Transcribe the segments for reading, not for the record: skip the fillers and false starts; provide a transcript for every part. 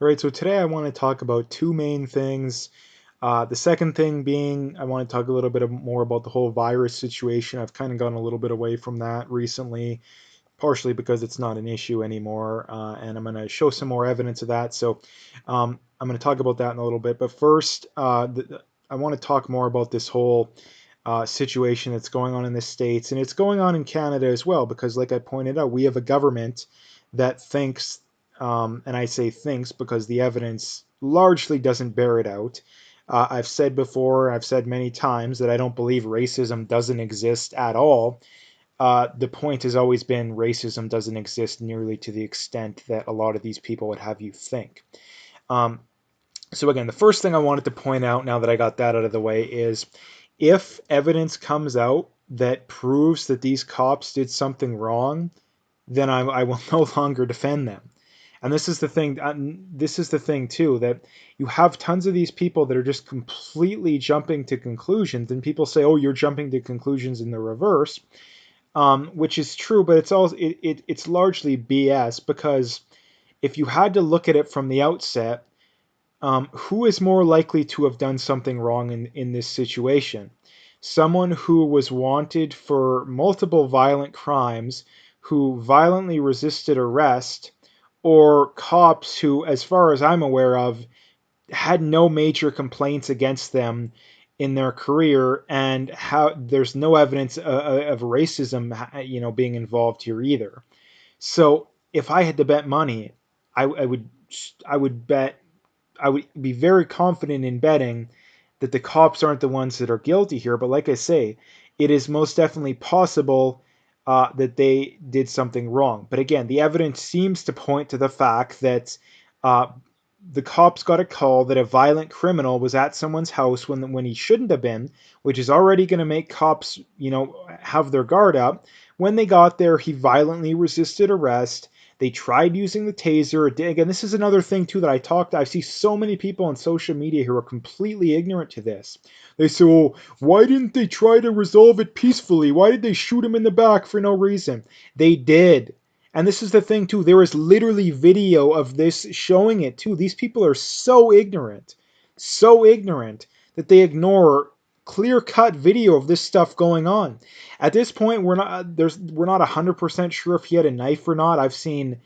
All right, so today I want to talk about two main things. The second thing being, I want to talk a little bit more about the whole virus situation. I've kind of gone a little bit away from that recently, partially because it's not an issue anymore, and I'm going to show some more evidence of that. So I'm going to talk about that in a little bit. But first, I want to talk more about this whole situation that's going on in the States, and it's going on in Canada as well, because, like I pointed out, we have a government that thinks, and I say thinks because the evidence largely doesn't bear it out. I've said before, I've said many times that I don't believe racism doesn't exist at all. The point has always been racism doesn't exist nearly to the extent that a lot of these people would have you think. Um, so again, the first thing I wanted to point out now that I got that out of the way is if evidence comes out that proves that these cops did something wrong, then I will no longer defend them. And this is the thing. This is the thing too, that you have tons of these people that are just completely jumping to conclusions, and people say, "Oh, you're jumping to conclusions in the reverse," which is true, but it's largely BS because if you had to look at it from the outset, who is more likely to have done something wrong in this situation? Someone who was wanted for multiple violent crimes, who violently resisted arrest, or cops who, as far as I'm aware of, had no major complaints against them in their career, and how there's no evidence of racism, being involved here either. So if I had to bet money, I would I would bet I would be very confident in betting that the cops aren't the ones that are guilty here. But like I say, it is most definitely possible that they did something wrong. But again, the evidence seems to point to the fact that uh, the cops got a call that a violent criminal was at someone's house when he shouldn't have been, which is already going to make cops, have their guard up. When they got there, he violently resisted arrest. They tried using the taser. Again, this is another thing too that I see so many people on social media who are completely ignorant to this. They say, "Oh, why didn't they try to resolve it peacefully? Why did they shoot him in the back for no reason?" They did. And this is the thing too. There is literally video of this showing it too. These people are so ignorant that they ignore clear-cut video of this stuff going on. At this point, we're not 100% sure if he had a knife or not. I've seen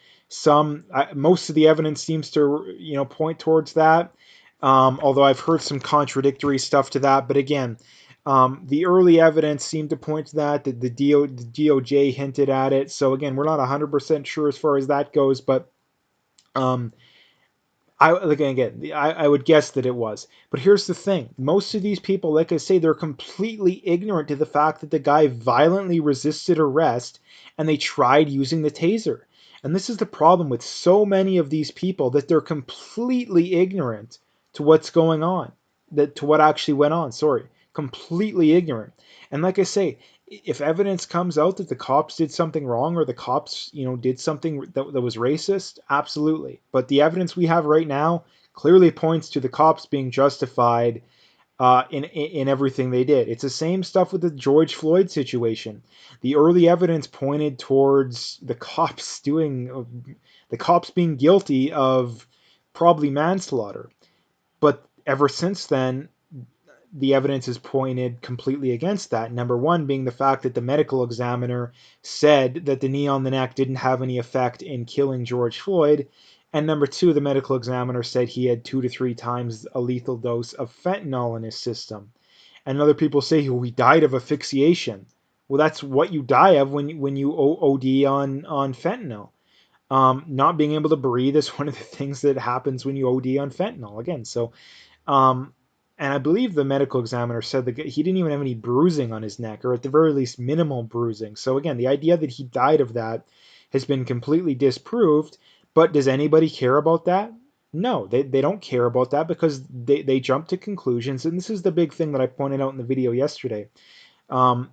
most of the evidence seems to point towards that. Although I've heard some contradictory stuff to that. But again, the early evidence seemed to point to that. The DOJ hinted at it. So again, we're not 100% sure as far as that goes. But um, I would guess that it was. But here's the thing: most of these people, like I say, they're completely ignorant to the fact that the guy violently resisted arrest, and they tried using the taser. And this is the problem with so many of these people, that they're completely ignorant to what's going on, that to what actually went on. Sorry, completely ignorant. And like I say, if evidence comes out that the cops did something wrong, or the cops, did something that was racist, absolutely. But the evidence we have right now clearly points to the cops being justified in everything they did. It's the same stuff with the George Floyd situation. The early evidence pointed towards the cops being guilty of probably manslaughter. But ever since then, the evidence is pointed completely against that. Number one being the fact that the medical examiner said that the knee on the neck didn't have any effect in killing George Floyd. And number two, the medical examiner said he had 2 to 3 times a lethal dose of fentanyl in his system. And other people say he died of asphyxiation. Well, that's what you die of when you OD on fentanyl. Not being able to breathe is one of the things that happens when you OD on fentanyl. Again, so um, and I believe the medical examiner said that he didn't even have any bruising on his neck, or at the very least minimal bruising. So again, the idea that he died of that has been completely disproved. But does anybody care about that? No, they don't care about that, because they jump to conclusions. And this is the big thing that I pointed out in the video yesterday. Um,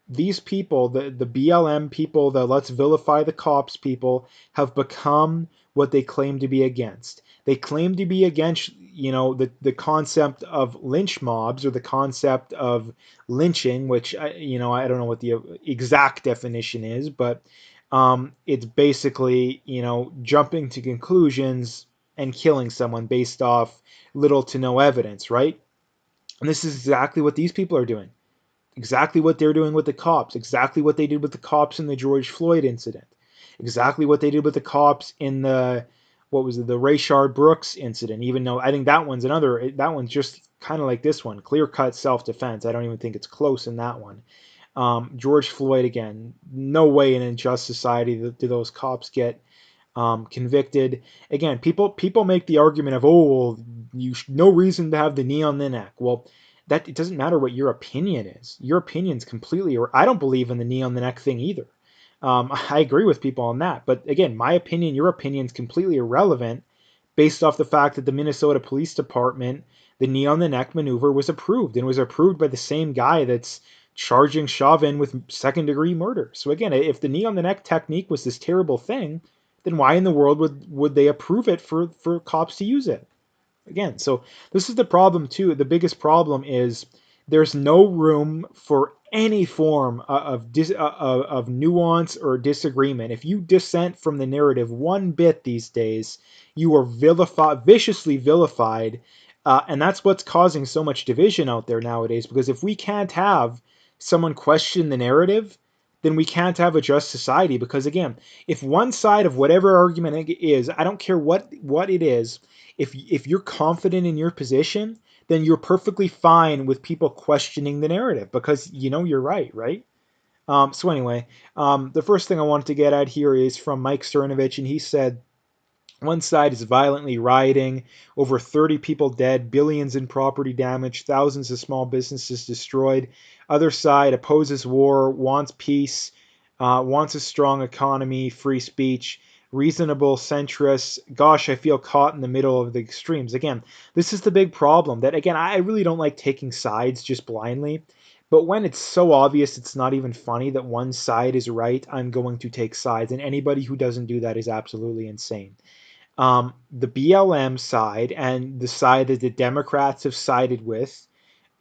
these people, the BLM people, the let's vilify the cops people, have become what they claim to be against. They claim to be against, the concept of lynch mobs, or the concept of lynching, which I don't know what the exact definition is, but it's basically, jumping to conclusions and killing someone based off little to no evidence, right? And this is exactly what these people are doing. Exactly what they're doing with the cops. Exactly what they did with the cops in the George Floyd incident. Exactly what they did with the cops in the, what was it, the Rayshard Brooks incident. Even though I think that one's just kind of like this one, clear cut self defense. I don't even think it's close in that one. George Floyd, again, no way in a just society do those cops get convicted. Again, people make the argument of, oh, well, no reason to have the knee on the neck. Well, that it doesn't matter what your opinion is. Your opinion's completely, or I don't believe in the knee on the neck thing either. I agree with people on that, but again, my opinion, your opinion's completely irrelevant based off the fact that the Minnesota Police Department, the knee on the neck maneuver was approved, and was approved by the same guy that's charging Chauvin with second degree murder. So again, if the knee on the neck technique was this terrible thing, then why in the world would they approve it for cops to use it? Again, so this is the problem too. The biggest problem is there's no room for any form of nuance or disagreement. If you dissent from the narrative one bit these days, you are viciously vilified, and that's what's causing so much division out there nowadays. Because if we can't have someone question the narrative, then we can't have a just society. Because again, if one side of whatever argument it is, I don't care what it is, if you're confident in your position, then you're perfectly fine with people questioning the narrative because you know you're right, right? So anyway, the first thing I wanted to get at here is from Mike Cernovich, and he said one side is violently rioting, over 30 people dead, billions in property damage, thousands of small businesses destroyed. Other side opposes war, wants peace, wants a strong economy, free speech, reasonable centrists. Gosh, I feel caught in the middle of the extremes. Again, this is the big problem that, again, I really don't like taking sides just blindly. But when it's so obvious it's not even funny that one side is right, I'm going to take sides. And anybody who doesn't do that is absolutely insane. The BLM side and the side that the Democrats have sided with,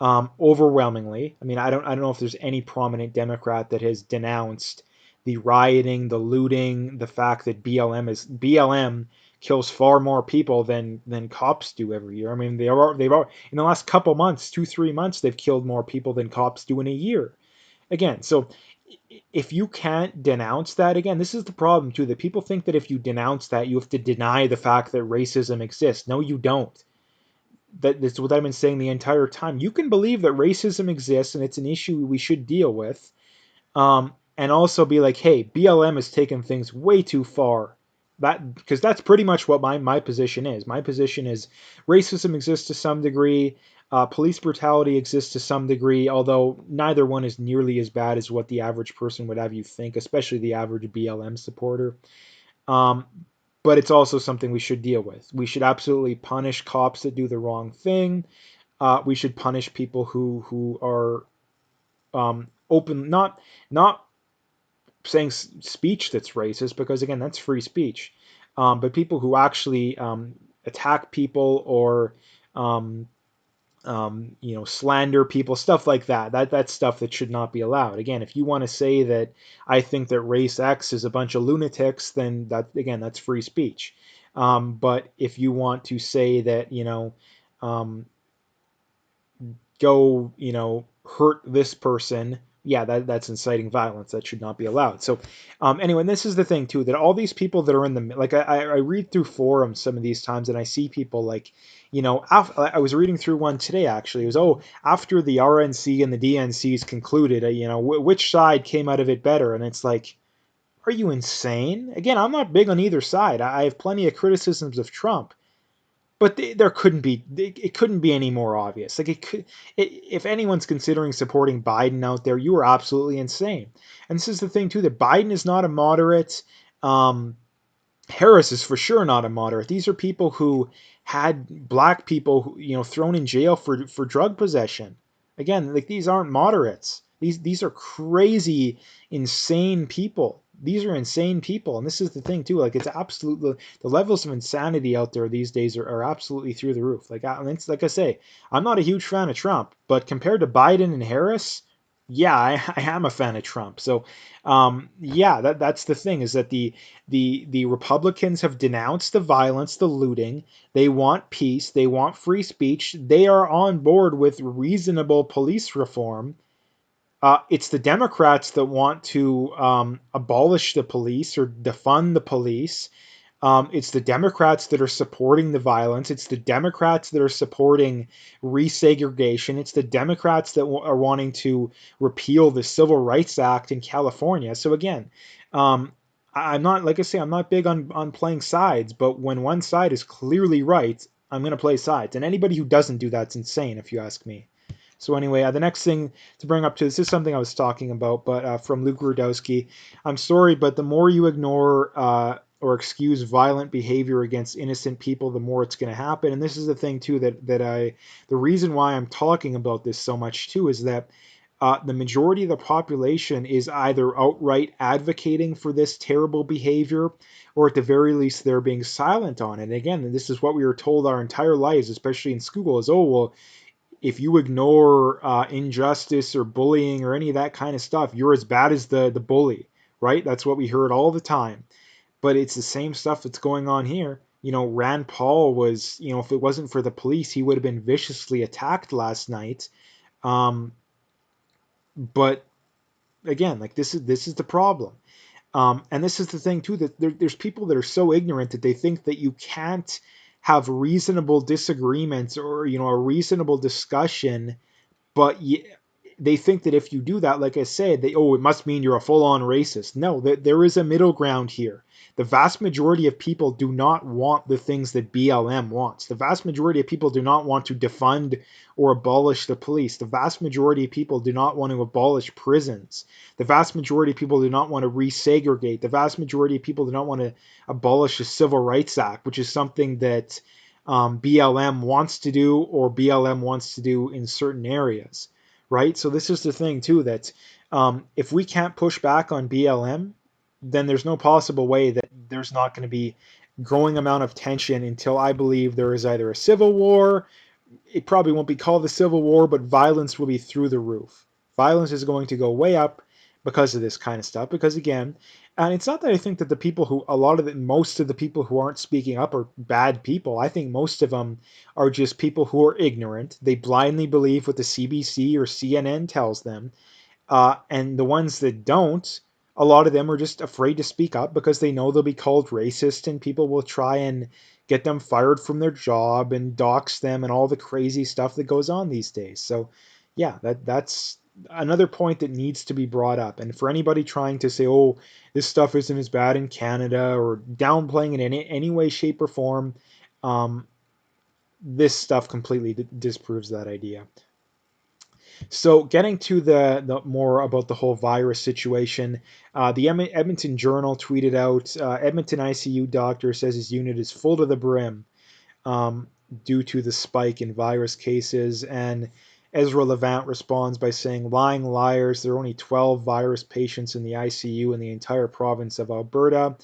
overwhelmingly. I mean, I don't know if there's any prominent Democrat that has denounced the rioting, the looting, the fact that BLM kills far more people than cops do every year. I mean, they've in the last couple months, 2-3 months, they've killed more people than cops do in a year. Again, so if you can't denounce that, again, this is the problem too, that people think that if you denounce that, you have to deny the fact that racism exists. No, you don't. That's what I've been saying the entire time. You can believe that racism exists and it's an issue we should deal with, and also be like, hey, BLM has taken things way too far. That, because that's pretty much what my position is. My position is racism exists to some degree, police brutality exists to some degree, although neither one is nearly as bad as what the average person would have you think, especially the average BLM supporter. Um, but it's also something we should deal with. We should absolutely punish cops that do the wrong thing. We should punish people who are open, not saying speech that's racist, because again, that's free speech. But people who actually attack people or um, slander people, stuff like that. That's stuff that should not be allowed. Again, if you want to say that I think that race X is a bunch of lunatics, then that's free speech. But if you want to say that, um, go, hurt this person, yeah, that's inciting violence. That should not be allowed. So, anyway, and this is the thing too, that all these people that are in the, like, I read through forums some of these times, and I see people like, I was reading through one today actually. It was, oh, after the RNC and the DNCs concluded, which side came out of it better? And it's like, are you insane? Again, I'm not big on either side. I have plenty of criticisms of Trump, but there couldn't be, it couldn't be any more obvious. Like, if anyone's considering supporting Biden out there, you are absolutely insane. And this is the thing too, that Biden is not a moderate. Um, Harris is for sure not a moderate. These are people who had black people, thrown in jail for drug possession. Again, like, these aren't moderates. These are crazy, insane people. These are insane people, and this is the thing too. Like, it's absolutely, the levels of insanity out there these days are absolutely through the roof. Like, it's like I say, I'm not a huge fan of Trump, but compared to Biden and Harris, Yeah, I am a fan of Trump. So, yeah, that's the thing, is that the Republicans have denounced the violence, the looting. They want peace. They want free speech. They are on board with reasonable police reform. It's the Democrats that want to abolish the police or defund the police. It's the Democrats that are supporting the violence. It's the Democrats that are supporting resegregation. It's the Democrats that are wanting to repeal the Civil Rights Act in California. So again, um, I'm not, like I say, I'm not big on playing sides, but when one side is clearly right, I'm going to play sides. And anybody who doesn't do that's insane, if you ask me. So anyway, the next thing to bring up to this is something I was talking about, but from Luke Rudowski. I'm sorry, but the more you ignore or excuse violent behavior against innocent people, the more it's going to happen. And this is the thing too the reason why I'm talking about this so much too is that the majority of the population is either outright advocating for this terrible behavior, or at the very least they're being silent on it. And again, this is what we were told our entire lives, especially in school, is, oh well, if you ignore injustice or bullying or any of that kind of stuff, you're as bad as the bully, right? That's what we heard all the time. But it's the same stuff that's going on here. Rand Paul was, if it wasn't for the police, he would have been viciously attacked last night. Um, but again, like this is the problem. And this is the thing too, that there's people that are so ignorant that they think that you can't have reasonable disagreements, or a reasonable discussion, but they think that if you do that, like I said, it must mean you're a full-on racist. No, there is a middle ground here. The vast majority of people do not want the things that BLM wants. The vast majority of people do not want to defund or abolish the police. The vast majority of people do not want to abolish prisons. The vast majority of people do not want to resegregate. The vast majority of people do not want to abolish the Civil Rights Act, which is something that BLM wants to do, or BLM wants to do in certain areas, right? So this is the thing too, that if we can't push back on BLM, then there's no possible way that there's not going to be growing amount of tension until I believe there is either a civil war. It probably won't be called a civil war, but violence will be through the roof. Violence is going to go way up because of this kind of stuff. Because again, and it's not that I think that most of the people who aren't speaking up are bad people. I think most of them are just people who are ignorant. They blindly believe what the CBC or CNN tells them. And the ones that don't, a lot of them are just afraid to speak up because they know they'll be called racist, and people will try and get them fired from their job and dox them and all the crazy stuff that goes on these days. So, yeah, that's another point that needs to be brought up. And for anybody trying to say, oh, this stuff isn't as bad in Canada, or downplaying it in any way, shape, or form, um, this stuff completely disproves that idea. So, getting to the more about the whole virus situation, the Edmonton Journal tweeted out, Edmonton ICU doctor says his unit is full to the brim um, due to the spike in virus cases. And Ezra Levant responds by saying, lying liars, there are only 12 virus patients in the ICU in the entire province of Alberta.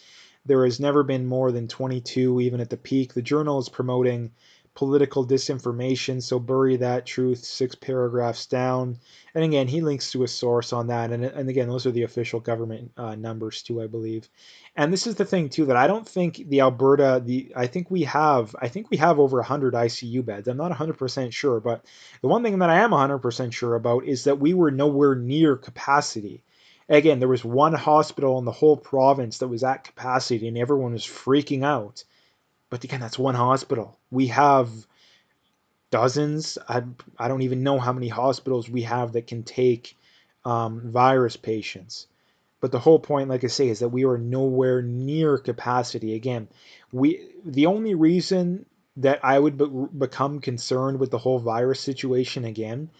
There has never been more than 22, even at the peak. The journal is promoting political disinformation, so bury that truth 6 paragraphs down. And again, he links to a source on that. And again, those are the official government numbers too, I believe. And this is the thing too, that I don't think the Alberta, I think we have over 100 ICU beds. I'm not 100% sure, but the one thing that I am 100% sure about is that we were nowhere near capacity. Again, there was one hospital in the whole province that was at capacity, and everyone was freaking out. But again, that's one hospital. We have dozens. I don't even know how many hospitals we have that can take virus patients. But the whole point, like I say, is that we are nowhere near capacity. Again, the only reason that I would become concerned with the whole virus situation again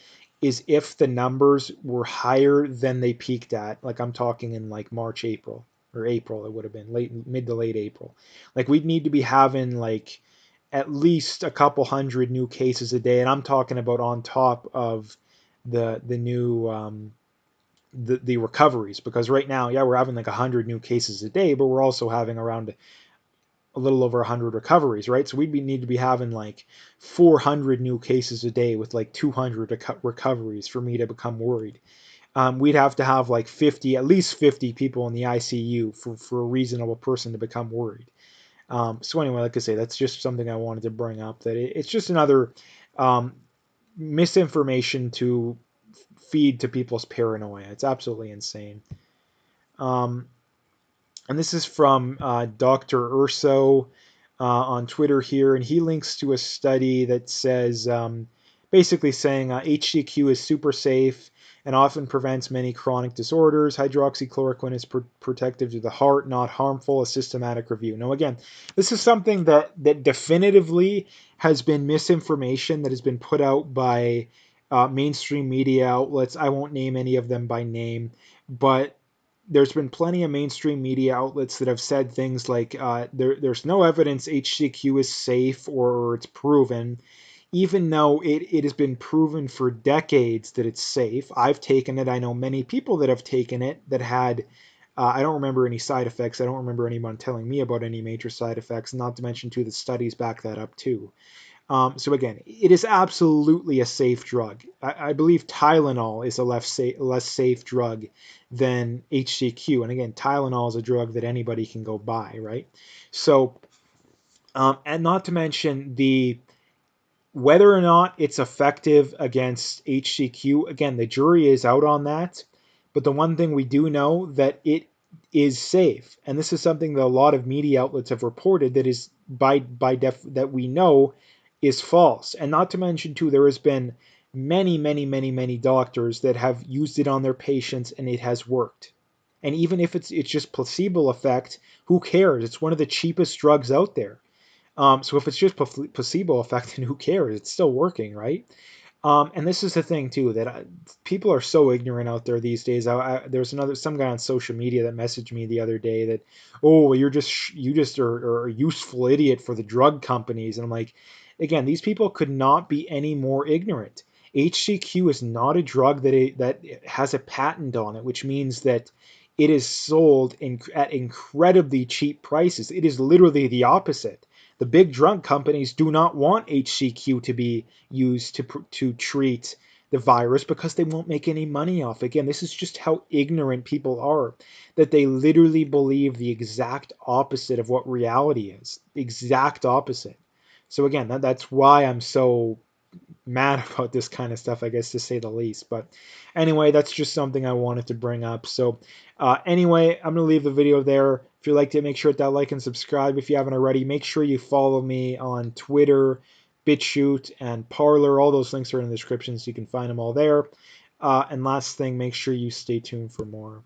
is if the numbers were higher than they peaked at. Like I'm talking in like March, April, or April, it would have been mid to late April. Like we'd need to be having like at least a couple hundred new cases a day, and I'm talking about on top of the new the recoveries, because right now, yeah, we're having like 100 new cases a day, but we're also having around a little over 100 recoveries, right? So we'd need to be having like 400 new cases a day with like 200 recoveries for me to become worried. we'd have to have like 50, at least 50 people in the ICU for a reasonable person to become worried. So anyway, like I say, that's just something I wanted to bring up. That it's just another um, misinformation to feed to people's paranoia. It's absolutely insane. Um, and this is from Dr. Urso on Twitter here, and he links to a study that says basically saying HCQ is super safe and often prevents many chronic disorders. Hydroxychloroquine is protective to the heart, not harmful. A systematic review. Now, again, this is something that definitively has been misinformation that has been put out by mainstream media outlets. I won't name any of them by name, but there's been plenty of mainstream media outlets that have said things like there's no evidence HCQ is safe or it's proven, even though it has been proven for decades that it's safe. I've taken it. I know many people that have taken it that had, I don't remember any side effects. I don't remember anyone telling me about any major side effects, not to mention, too, the studies back that up, too. So again, it is absolutely a safe drug. I believe Tylenol is a less safe drug than HCQ. And again, Tylenol is a drug that anybody can go buy, right? So, and not to mention the whether or not it's effective against HCQ. Again, the jury is out on that. But the one thing we do know that it is safe, and this is something that a lot of media outlets have reported that is that we know is false. And not to mention too, there has been many doctors that have used it on their patients and it has worked. And even if it's just placebo effect, who cares? It's one of the cheapest drugs out there. So if it's just placebo effect, then who cares? It's still working, right? And this is the thing too that people are so ignorant out there these days. There was some guy on social media that messaged me the other day that, oh, you just are a useful idiot for the drug companies, and I'm like, again, these people could not be any more ignorant. HCQ is not a drug that has a patent on it, which means that it is sold at incredibly cheap prices. It is literally the opposite. The big drug companies do not want HCQ to be used to treat the virus because they won't make any money off. Again, this is just how ignorant people are, that they literally believe the exact opposite of what reality is. Exact opposite. So again, that's why I'm so mad about this kind of stuff, I guess, to say the least. But anyway, that's just something I wanted to bring up. So anyway, I'm going to leave the video there. If you liked it, make sure to hit that like and subscribe if you haven't already. Make sure you follow me on Twitter, BitChute, and Parler. All those links are in the description, so you can find them all there. And last thing, make sure you stay tuned for more.